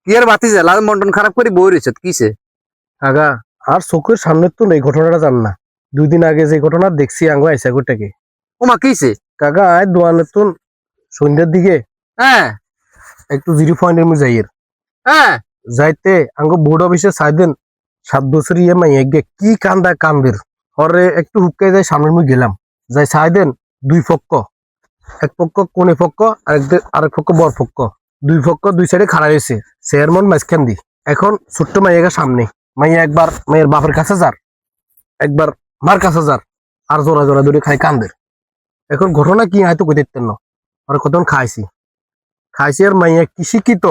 কি আর বাতিছে লাল মন্টন খারাপ করে বই রয়েছে কিসে? কাকা আর চোখের সামনে তো এই ঘটনাটা জান না। 2 দিন আগে যে ঘটনা দেখছি আঙ্গো আইসা গোটাকে। ওমা কিসে? কাকা আয় দোয়ানের তো সন্ধ্যার দিকে হ্যাঁ একটু 0 পয়েন্টের মধ্যে যাইয়ের হ্যাঁ যাইতে আঙ্গো বোর্ড অফিসে চাইদেন 7 বছর মাই এগে কি কান্দা কান্দের হরে একটু হুক্কাই যাই সামনের মুই গেলাম যাই চাইদেন 2 পক্ষ, এক পক্ষ কোনে পক্ষ আরেক পক্ষ বর পক্ষ, 2 পক্ষ 2 সাইডে খাড়া হয়েছে চেয়ারম্যান মাঝখান দি। এখন ছোট্ট মাইয়াগা সামনে, মাইয়া একবার মাইয়ের বাপের কাছে যার, একবার মার কাছে যার, আর জোড়া জোড়া ধরে খাই কান্দের। এখন ঘটনা কি হয়তো কই দেখতেন না, আর কতক্ষণ খাইছি আর মাইয়া কি শিক্ষিত,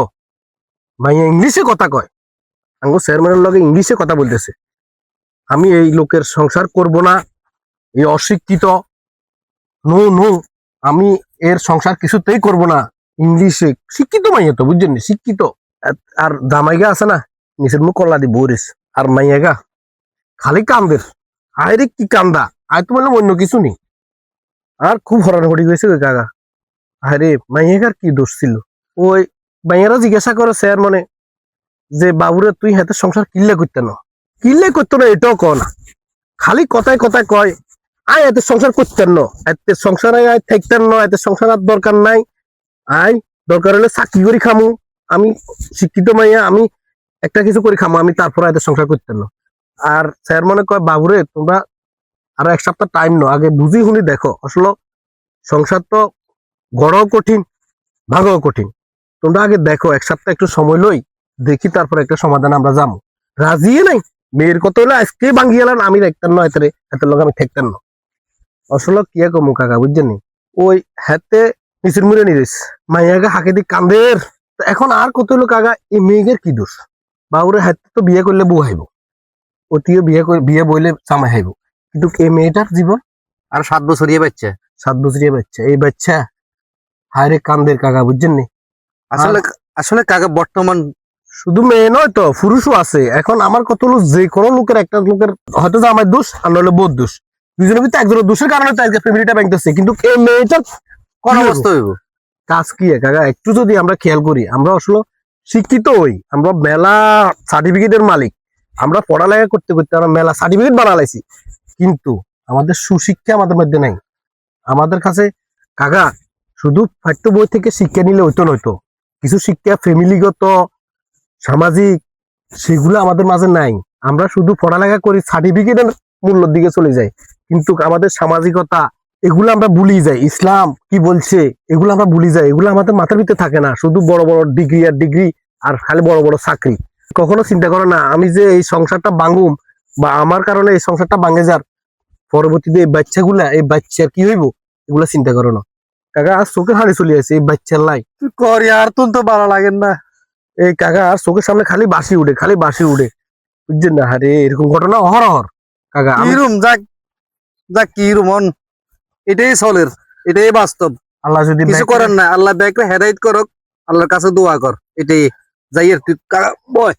মাইয়া ইংলিশে কথা কয়, আঙ্গো চেয়ারম্যানের লগে ইংলিশে কথা বলতেছে। আমি এই লোকের সংসার করব না, এই অশিক্ষিত, নো নো, আমি এর সংসার কিছুতেই করব না। ইংলিশে শিক্ষিত মাইয়া তো বুঝছেন, শিক্ষিত। আর জামাইগা আছে না নিচের মুখ কল্লা দি বরিস, আর মাইয়াগা খালি কান্দের। আরে কি কান্দা, আয় তো বললাম অন্য কিছু নেই। আর খুব হরান হরি হয়েছে ওই কাকা। আরে মাইয়াগার কি দোষ ছিল? ওই মাইয়ারা জিজ্ঞাসা করে স্যার মনে যে বাবুরে তুই হাতে সংসার কিল্লে করতে না, কিল্লে করতো না এটাও ক না, খালি কথায় কথায় কয় আয় এত সংসার করতেন না, এত সংসার আয় থাকতেন না, এত সংসার আর দরকার নাই, আয় দরকার হলে চাকরি করি খামু, আমি শিক্ষিত মাইয়া, আমি একটা কিছু করে খামু, আমি তারপরে এত সংসার করতেন না। আর স্যার মনে কয় বাবুরে তোমরা আরো 1 সপ্তাহ টাইম নো, আগে বুঝি শুনি দেখো, আসলে সংসার তো গড়াও কঠিন ভাগাও কঠিন, তোমরা আগে দেখো 1 সপ্তাহ একটু সময় লই, দেখি তারপর একটা সমাধান আমরা যাবো। রাজি নাই, মেয়ের কত হলে আজকে ভাঙ্গি গেলাম, আমি দেখতাম না এত লোক আমি থাকতাম না। আসলে কি কমু কাকা বুঝছেন, ওই হাতে নিচের মুড়ে নিরিস মাইয়াকে হাঁকে দি কান্দের। এখন আর কত হলো কাকা, এই মেয়েদের কি দোষ? বাবুরে হাতে তো বিয়ে করলে বউ হাইব, অতিও বিয়ে বইলে জামাই হাইব, কিন্তু এই মেয়েটার জীবন আর 7 বছর বাচ্চা। 7 বছরের বাচ্চা, এই বাচ্চা হায়রে কান্দের কাকা বুঝছেন। আসলে আসলে কাকা বর্তমান শুধু মেয়ে নয় তো পুরুষও আছে। এখন আমার কত লোক, যে কোনো লোকের একটা লোকের হয়তো যে আমার দোষ আর নইলে বোধ দোষ, দুজনের ভিতরে একজনের দোষের কারণে তো আজকে ফ্যামিলিটা ভাঙতেছে, কিন্তু এই মেয়েটা কোন অবস্থা হইব? কাজ কি কাকা একটু যদি আমরা খেয়াল করি, আমরা আসলে শিক্ষিত হই, আমরা মেলা সার্টিফিকেটের মালিক, আমরা পড়ালেখা করতে করতে আমরা মেলা সার্টিফিকেট বানালাইছি, কিন্তু আমাদের সুশিক্ষা আমাদের মধ্যে নাই। আমাদের কাছে কাকা শুধু পাঠ্য বই থেকে শিক্ষা নিলে হইতো নয়তো, কিছু শিক্ষা ফ্যামিলিগত সামাজিক সেগুলো আমাদের মাঝে নাই। আমরা শুধু পড়ালেখা করি, সার্টিফিকেটের মূল্যর দিকে চলে যাই, কিন্তু আমাদের সামাজিকতা এগুলো আমরা ভুলি যাই, ইসলাম কি বলছে এগুলো আমরা ভুলি যাই, এগুলো আমাদের মাথার ভিতরে থাকে না। শুধু বড় বড় ডিগ্রি আর ডিগ্রি, আর খালি বড় বড় চাকরি। কখনো চিন্তা করো না আমি যে এই সংসারটা ভাঙুম, বা আমার কারণে এই সংসারটা ভাঙে যার পরবর্তীতে এই বাচ্চাগুলা, এই বাচ্চার কি হইব এগুলা চিন্তা করো না কাকা। আর চোখে হাড়ি চলে আছে এই বাচ্চার লাই, তুই কর আর তুন তো ভালো লাগেন না। এই কাকা আর চোখের সামনে খালি বাসি উঠে, খালি বাসি উঠে বুঝছেন না। আরে এরকম ঘটনা অহরহ কাকা। কিরম যাক যাক কিরম এটাই চলের, এটাই বাস্তব। আল্লাহ যদি কিছু করার না, আল্লাহ ব্যাগরে হেদায়েত করক, আল্লাহর কাছে দোয়া কর, এটাই যাই আর তুই বয়।